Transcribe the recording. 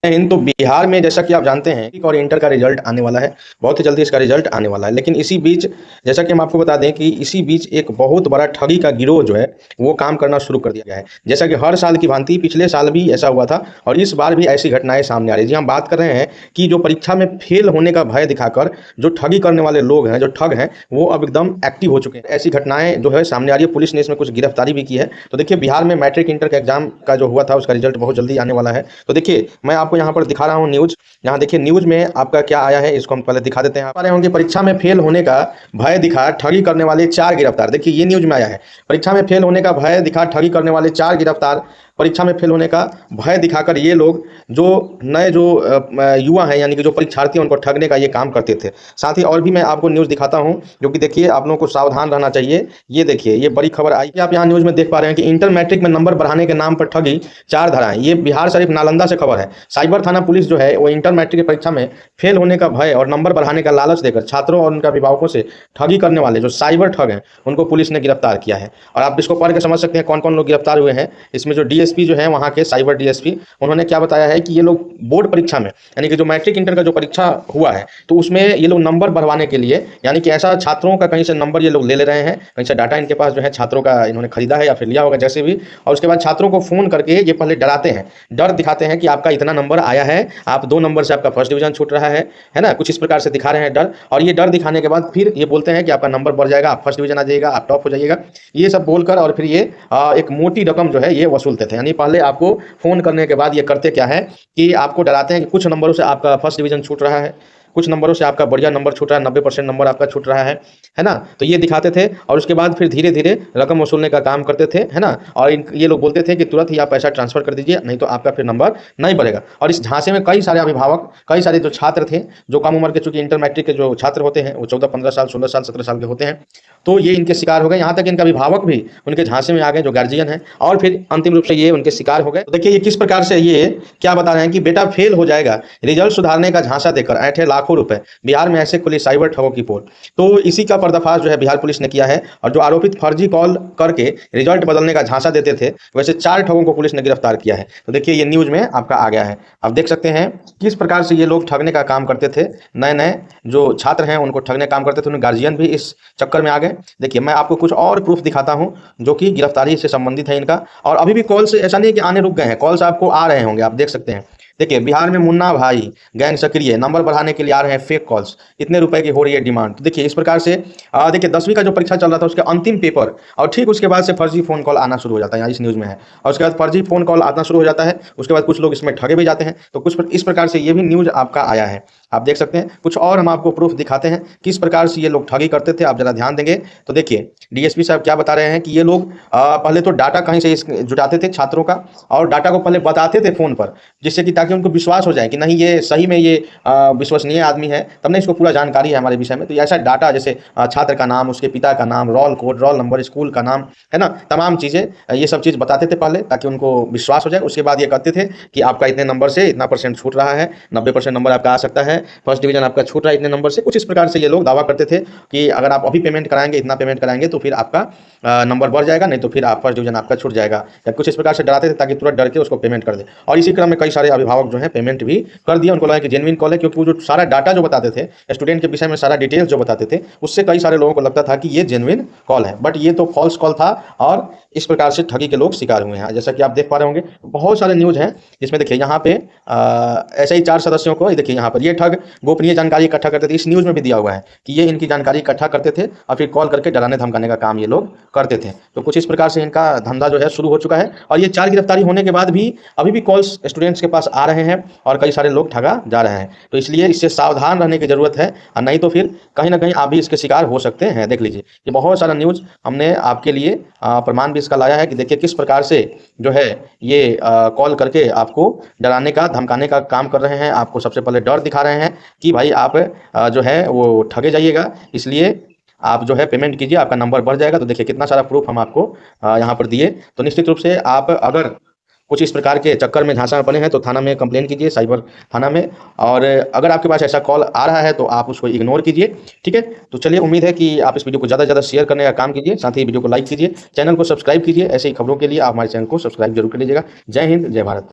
हिंद तो बिहार में जैसा कि आप जानते हैं कि और इंटर का रिजल्ट आने वाला है। बहुत ही जल्दी इसका रिजल्ट आने वाला है। लेकिन इसी बीच जैसा कि हम आपको बता दें कि इसी बीच एक बहुत बड़ा ठगी का गिरोह जो है वो काम करना शुरू कर दिया गया है। जैसा कि हर साल की भांति पिछले साल भी ऐसा हुआ था और इस बार भी ऐसी घटनाएं सामने आ रही है। जी हम बात कर रहे हैं कि जो परीक्षा में फेल होने का भय दिखाकर जो ठगी करने वाले लोग हैं, जो ठग हैं, वो अब एकदम एक्टिव हो चुके हैं। ऐसी घटनाएं जो है सामने आ रही है। पुलिस ने इसमें कुछ गिरफ्तारी भी की है। तो देखिए बिहार में मैट्रिक इंटर का एग्जाम का जो हुआ था उसका रिजल्ट बहुत जल्दी आने वाला है। तो देखिए मैं आपको यहाँ पर दिखा रहा हूँ न्यूज। यहाँ देखिए न्यूज में आपका क्या आया है, इसको हम पहले दिखा देते हैं। आप पा रहे होंगे परीक्षा में फेल होने का भय दिखा ठगी करने वाले 4 गिरफ्तार। देखिए ये न्यूज में आया है, परीक्षा में फेल होने का भय दिखा ठगी करने वाले 4 गिरफ्तार। परीक्षा में फेल होने का भय दिखाकर ये लोग जो नए जो युवा हैं यानी कि जो परीक्षार्थी हैं उनको ठगने का ये काम करते थे। साथ ही और भी मैं आपको न्यूज़ दिखाता हूं जो कि देखिए आप लोगों को सावधान रहना चाहिए। ये देखिए ये बड़ी खबर आई कि आप यहाँ न्यूज़ में देख पा रहे हैं कि इंटर मैट्रिक में नंबर बढ़ाने के नाम पर ठगी 4 धाराएं। ये बिहार शरीफ नालंदा से खबर है। साइबर थाना पुलिस जो है वो इंटर मैट्रिक की परीक्षा में फेल होने का भय और नंबर बढ़ाने का लालच देकर छात्रों और उनके अभिभावकों से ठगी करने वाले जो साइबर ठग हैं उनको पुलिस ने गिरफ्तार किया है। और आप इसको पढ़ के समझ सकते हैं कौन कौन लोग गिरफ्तार हुए हैं। इसमें जो डीएसपी जो है वहाँ के साइबर डीएसपी, उन्होंने क्या बताया है कि ये लोग बोर्ड परीक्षा में यानी कि जो मैट्रिक इंटर का जो परीक्षा हुआ है तो उसमें ये लोग नंबर बढ़वाने के लिए यानी कि ऐसा छात्रों का कहीं से नंबर ये लोग ले रहे हैं, कहीं से डाटा इनके पास जो है छात्रों का इन्होंने खरीदा है या फिर लिया होगा जैसे भी। और उसके बाद छात्रों को फोन करके ये पहले डराते हैं, डर दिखाते हैं कि आपका इतना नंबर आया है, आप 2 नंबर से आपका फर्स्ट डिवीजन छूट रहा है ना, कुछ इस प्रकार से दिखा रहे हैं डर। और ये डर दिखाने के बाद फिर ये बोलते हैं कि आपका नंबर बढ़ जाएगा, आप फर्स्ट डिवीजन आ जाइएगा, आप टॉप हो जाइएगा, ये सब बोलकर और फिर ये एक मोटी रकम जो है ये वसूलते थे। यानी पहले आपको फोन करने के बाद ये करते क्या है कि आपको डराते हैं कि कुछ नंबरों से आपका फर्स्ट डिवीजन छूट रहा है, कुछ नंबरों से आपका बढ़िया नंबर छूट रहा है, 90% नंबर आपका छूट रहा है ना। तो ये दिखाते थे और उसके बाद फिर धीरे धीरे रकम वसूलने का काम करते थे, है ना। और ये लोग बोलते थे कि तुरंत ही आप पैसा ट्रांसफर कर दीजिए नहीं तो आपका फिर नंबर नहीं बढ़ेगा। और इस झांसे में कई सारे अभिभावक, कई सारे जो छात्र थे जो कम उम्र के, चूंकि इंटर मैट्रिक के जो छात्र होते हैं वो 14-15 साल, 16 साल, 17 साल के होते हैं, तो ये इनके शिकार हो गए। यहाँ तक इनका अभिभावक भी उनके झांसे में आ गए जो गार्जियन है और फिर अंतिम रूप से ये उनके शिकार हो गए। तो देखिए ये किस प्रकार से ये क्या बता रहे हैं कि बेटा फेल हो जाएगा, रिजल्ट सुधारने का झांसा देकर ऐंठे लाखों रुपए। बिहार में ऐसे खुली साइबर ठगों की पोल। तो इसी का पर्दाफाश जो है बिहार पुलिस ने किया है। और जो आरोपित फर्जी कॉल करके रिजल्ट बदलने का झांसा देते थे वैसे 4 ठगों को पुलिस ने गिरफ्तार किया है। तो देखिए ये न्यूज में आपका आ गया है। आप देख सकते हैं किस प्रकार से ये लोग ठगने का काम करते थे। नए नए जो छात्र हैं उनको ठगने का काम करते थे, उन्हें गार्जियन भी इस चक्कर में आ गए। देखिए मैं आपको कुछ और प्रूफ दिखाता हूं जो कि गिरफ्तारी से संबंधित है इनका। और अभी भी कॉल्स ऐसा नहीं है कि आने रुक गए हैं, कॉल्स आपको आ रहे होंगे, आप देख सकते हैं। देखिए बिहार में मुन्ना भाई गैंग सक्रिय, नंबर बढ़ाने के लिए आ रहे हैं फेक कॉल्स, इतने रुपए की हो रही है डिमांड। तो देखिए इस प्रकार से देखिए 10वीं का जो परीक्षा चल रहा था उसके अंतिम पेपर और ठीक उसके बाद से फर्जी फोन कॉल आना शुरू हो जाता है, यहाँ इस न्यूज में है। और उसके बाद फर्जी फोन कॉल आना शुरू हो जाता है, उसके बाद कुछ लोग इसमें ठगे भी जाते हैं। तो कुछ इस प्रकार से ये भी न्यूज आपका आया है, आप देख सकते हैं। कुछ और हम आपको प्रूफ दिखाते हैं किस प्रकार से ये लोग ठगी करते थे, आप जरा ध्यान देंगे तो देखिए डीएसपी साहब क्या बता रहे हैं कि ये लोग पहले तो डाटा कहीं से जुटाते थे छात्रों का और डाटा को पहले बताते थे फोन पर, जिससे कि ताकि उनको विश्वास हो जाए कि नहीं ये सही में ये विश्वसनीय आदमी है, तब नहीं इसको पूरा जानकारी है हमारे विषय में। तो ऐसा डाटा जैसे छात्र का नाम, उसके पिता का नाम, roll code, roll number, school का नाम, है ना, तमाम चीज़ें ये सब चीज़ बताते थे पहले ताकि उनको विश्वास हो जाए। उसके बाद ये कहते थे कि आपका इतने नंबर से इतना % छूट रहा है, 90% नंबर आपका आ सकता है, फर्स्ट डिवीजन आपका छूट रहा है इतने नंबर से। कुछ इस प्रकार से ये लोग दावा करते थे कि अगर आप अभी पेमेंट कराएंगे, इतना पेमेंट कराएंगे तो फिर आपका नंबर बढ़ जाएगा, नहीं तो फिर आप फर्स्ट डिवीजन आपका छूट जाएगा, या कुछ इस प्रकार से डराते थे ताकि तुरंत डर के उसको पेमेंट कर दे। और इसी क्रम में कई सारे अभिभावक जो है पेमेंट भी कर दिया, उनको लगा कि जेन्युइन कॉल है, क्योंकि वो जो सारा डाटा जो बताते थे स्टूडेंट के विषय में, सारा डिटेल्स जो बताते थे, उससे कई सारे लोगों को लगता था कि ये जेन्युइन कॉल है, बट ये तो फॉल्स कॉल था। और इस प्रकार से ठगी के लोग शिकार हुए हैं। जैसा कि आप देख पा रहे होंगे बहुत सारे न्यूज़ हैं जिसमें देखिए यहाँ पे ऐसे ही 4 सदस्यों को देखिए यहाँ पर ये ठग गोपनीय जानकारी इकट्ठा करते थे। इस न्यूज़ में भी दिया हुआ है कि ये इनकी जानकारी इकट्ठा करते थे और फिर कॉल करके डराने धमकाने का काम ये लोग करते थे। तो कुछ इस प्रकार से इनका धंधा जो है शुरू हो चुका है। और ये 4 गिरफ्तारी होने के बाद भी अभी भी कॉल्स स्टूडेंट्स के पास आ रहे हैं और कई सारे लोग ठगा जा रहे हैं। तो इसलिए इससे सावधान रहने की जरूरत है, और नहीं तो फिर कहीं ना कहीं आप भी इसके शिकार हो सकते हैं। देख लीजिए ये बहुत सारा न्यूज़ हमने आपके लिए प्रमाण भी इसका लाया है कि देखिए किस प्रकार से जो है ये कॉल करके आपको डराने का धमकाने का काम कर रहे हैं। आपको सबसे पहले डर दिखा रहे हैं कि भाई आप जो है वो ठगे जाइएगा, इसलिए आप जो है पेमेंट कीजिए, आपका नंबर बढ़ जाएगा। तो देखिए कितना सारा प्रूफ हम आपको यहाँ पर दिए। तो निश्चित रूप से आप अगर कुछ इस प्रकार के चक्कर में झांसा में पड़े हैं तो थाना में कंप्लेन कीजिए, साइबर थाना में। और अगर आपके पास ऐसा कॉल आ रहा है तो आप उसको इग्नोर कीजिए, ठीक है। तो चलिए, उम्मीद है कि आप इस वीडियो को ज़्यादा से ज़्यादा शेयर करने का काम कीजिए, साथ ही वीडियो को लाइक कीजिए, चैनल को सब्सक्राइब कीजिए। ऐसे ही खबरों के लिए आप हमारे चैनल को सब्सक्राइब जरूर कर लीजिएगा। जय हिंद, जय भारत।